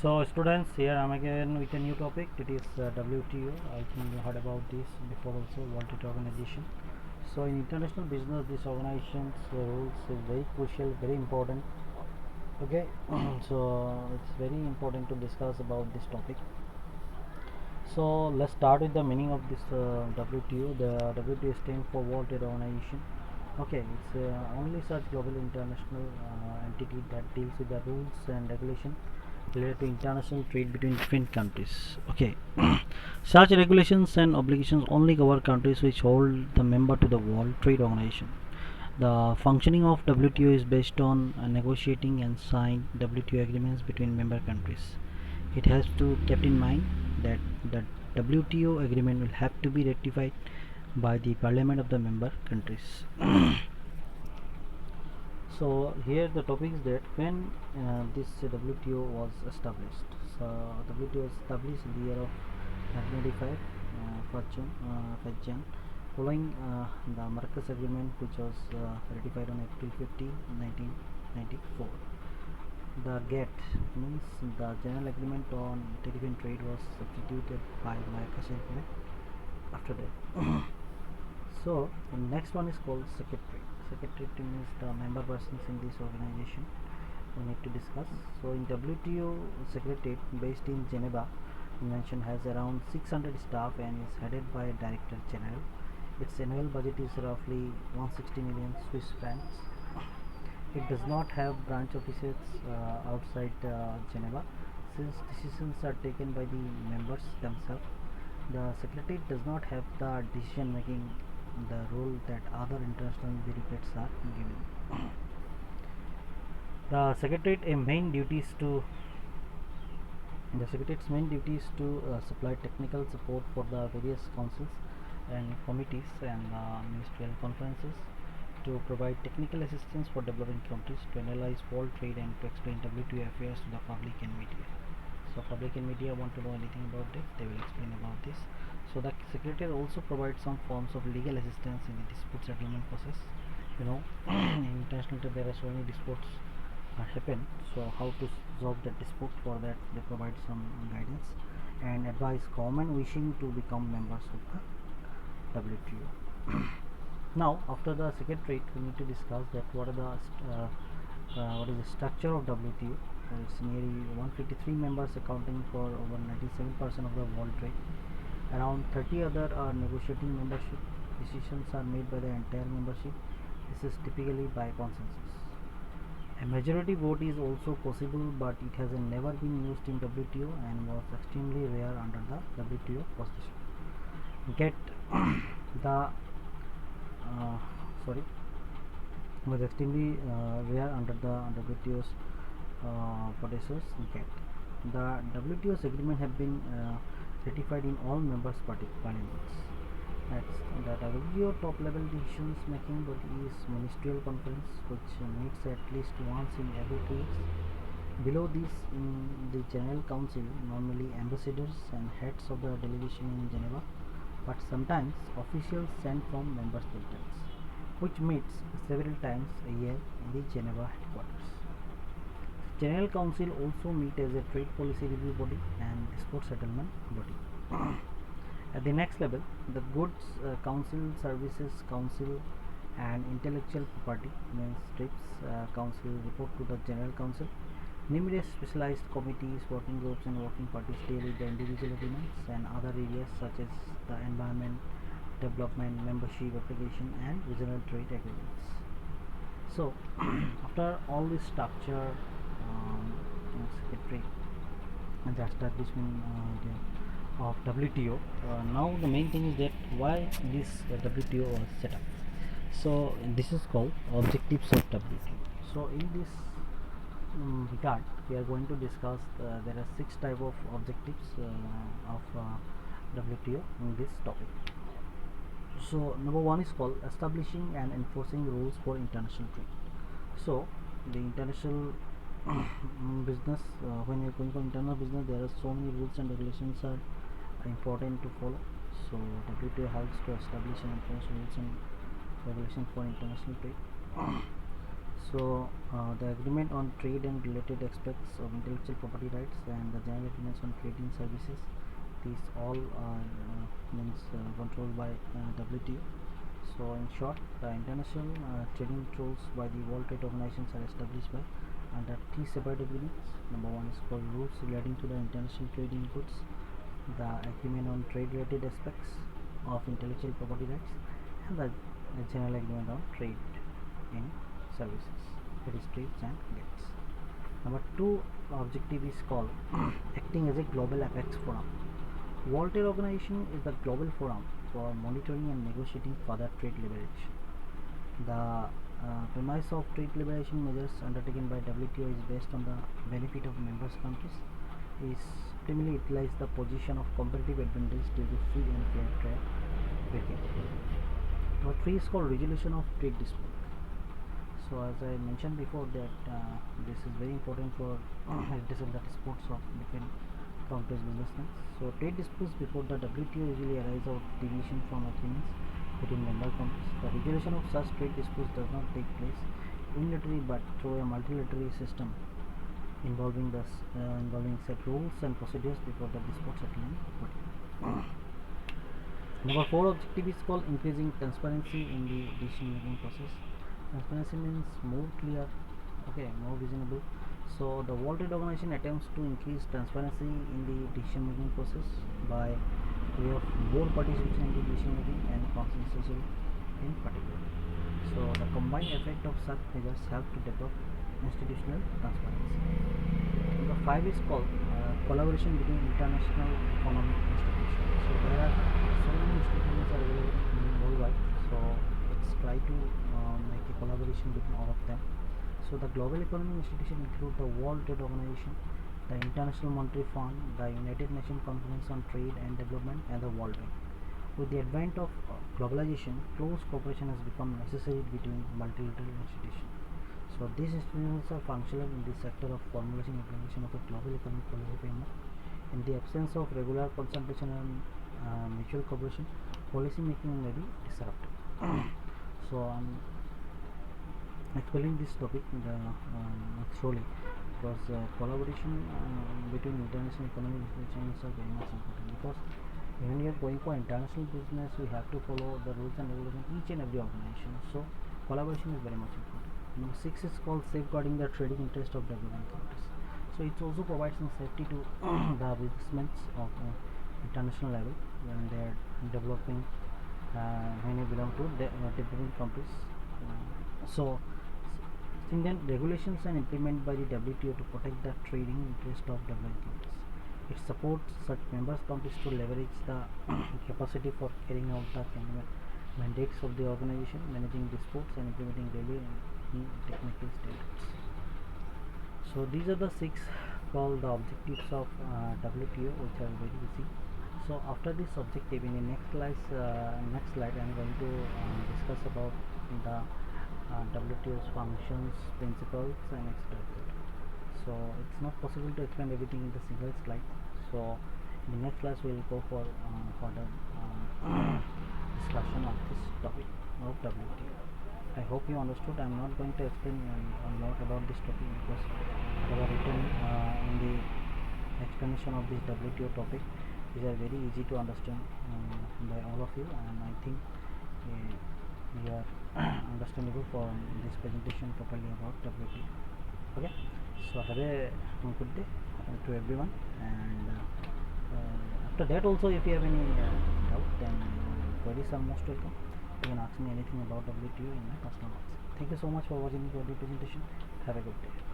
So students, here I am again with a new topic. It is WTO. I think you heard about this before also, World Trade Organization. So in international business, this organization's rules is very crucial, very important. Okay, so it's very important to discuss about this topic. So let's start with the meaning of this WTO. The WTO stands for World Trade Organization. Okay, it's only such global international entity that deals with the rules and regulation related to international trade between different countries. Okay, such regulations and obligations only cover countries which hold the member to the World Trade Organization. The functioning of WTO is based on negotiating and signed WTO agreements between member countries. It has to keep in mind that the WTO agreement will have to be ratified by the parliament of the member countries. So here the topic is that when this WTO was established. So WTO was established in the year of 1985, 1st Jan, following the Marcus Agreement, which was ratified on April 15, 1994. The GATT means the General Agreement on Tariff and Trade was substituted by Marcus Agreement after that. So the next one is called Secretary. Secretary means the member persons in this organization we need to discuss. So in WTO Secretariat based in Geneva, convention has around 600 staff and is headed by a Director General. Its annual budget is roughly 160 million Swiss francs. It does not have branch offices outside Geneva, since decisions are taken by the members themselves. The Secretariat does not have the decision making the role that other international bureaucrats are given. The Secretariat's main duty is to supply technical support for the various councils and committees and ministerial conferences, to provide technical assistance for developing countries, to analyze world trade, and to explain WTO affairs to the public and media. So public and media want to know anything about this, they will explain about this. So the Secretariat also provides some forms of legal assistance in the dispute settlement process. In international trade there are so many disputes happen, so how to solve that dispute, for that they provide some guidance and advise government wishing to become members of the WTO. Now after the Secretariat we need to discuss that what is the structure of WTO. So it's nearly 153 members accounting for over 97% of the world trade. Around 30 other are negotiating membership. Decisions are made by the entire membership. This is typically by consensus. A majority vote is also possible, but it has never been used in WTO and was extremely rare under the WTO constitution. Get the sorry was extremely rare under the WTO's producers get. The WTO's agreement have been ratified in all members parliaments. Next, the WTO top level decisions making body is ministerial conference, which meets at least once in every 2 weeks. Below this, in the General Council, normally ambassadors and heads of the delegation in Geneva, but sometimes officials sent from member territories, which meets several times a year in the Geneva headquarters. General Council also meet as a trade policy review body and dispute settlement body. At the next level, the Goods Council, Services Council, and Intellectual Property means TRIPS Council report to the General Council. Numerous specialized committees, working groups, and working parties deal with the individual agreements and other areas such as the environment, development, membership application, and regional trade agreements. So, after all this structure, Secretary and the establishment of WTO, now the main thing is that why this WTO was set up. So, this is called objectives of WTO. So, in this regard, we are going to discuss there are 6 type of objectives of WTO in this topic. So number 1 is called establishing and enforcing rules for international trade. So the international business, when you're going for internal business, there are so many rules and regulations are important to follow. So WTO helps to establish and enforce rules and regulations for international trade. The agreement on trade and related aspects of intellectual property rights and the general agreements on trading services, these all means controlled by WTO. So in short, the international trading rules by the World Trade Organizations are established by under three separate agreements. Number one is called rules relating to the international trade in goods, the agreement on trade related aspects of intellectual property rights, and the general agreement on trade in services, that is trades and goods. Number two objective is called acting as a global apex forum. World Trade Organization is the global forum for monitoring and negotiating further trade liberation. The premise of trade liberation measures undertaken by WTO is based on the benefit of members countries, is optimally utilize the position of competitive advantage due to free and fair trade within. Number three is called resolution of trade dispute. So as I mentioned before that this is very important for redressing the disputes of different countries' businessmen. So trade disputes before the WTO usually arise out of deviation from agreements between member countries. The resolution of such trade disputes does not take place unilaterally but through a multilateral system involving set rules and procedures before the dispute settlement. Number four objective is called increasing transparency in the decision making process. Transparency means more clear, more visible. So the World Trade Organization attempts to increase transparency in the decision making process by way of more participation in the decision making and consensus in particular. So the combined effect of such measures help to develop institutional transparency. Number five is called collaboration between international economic institutions. So there are so many institutions are available worldwide. So let's try to make a collaboration between all of them. So the global economic institutions include the World Trade Organization, the International Monetary Fund, the United Nations Conference on Trade and Development, and the World Bank. With the advent of globalization, close cooperation has become necessary between multilateral institutions. So these institutions are functional in the sector of formulation and implementation of the global economic policy framework. In the absence of regular consultation and mutual cooperation, policy making may be disrupted. So explaining this topic slowly because collaboration between international economic institutions are very much important, because when we are going for international business we have to follow the rules and regulations each and every organization. So collaboration is very much important. Number six is called safeguarding the trading interest of developing countries. So it also provides some safety to the businessmen of international level when they are developing when you belong to developing countries. So Indian regulations are implemented by the WTO to protect the trading interest of developing countries. It supports such members countries to leverage the capacity for carrying out the mandates of the organization, managing disputes and implementing daily and technical standards. So these are the six called the objectives of WTO, which are very easy. So after this objective, in the next slide I am going to discuss about the WTO's functions, principles, and etc. So it's not possible to explain everything in the single slide. So in the next class we will go for further discussion of this topic of WTO. I hope you understood. I am not going to explain a lot about this topic because whatever written in the explanation of this WTO topic, these are very easy to understand by all of you, and I think we are understandable for this presentation totally about WTO. Okay, so have a good day to everyone, and after that also if you have any doubt, then queries are most welcome. You can ask me anything about WTO in my personal WhatsApp. Thank you so much for watching the presentation. Have a good day.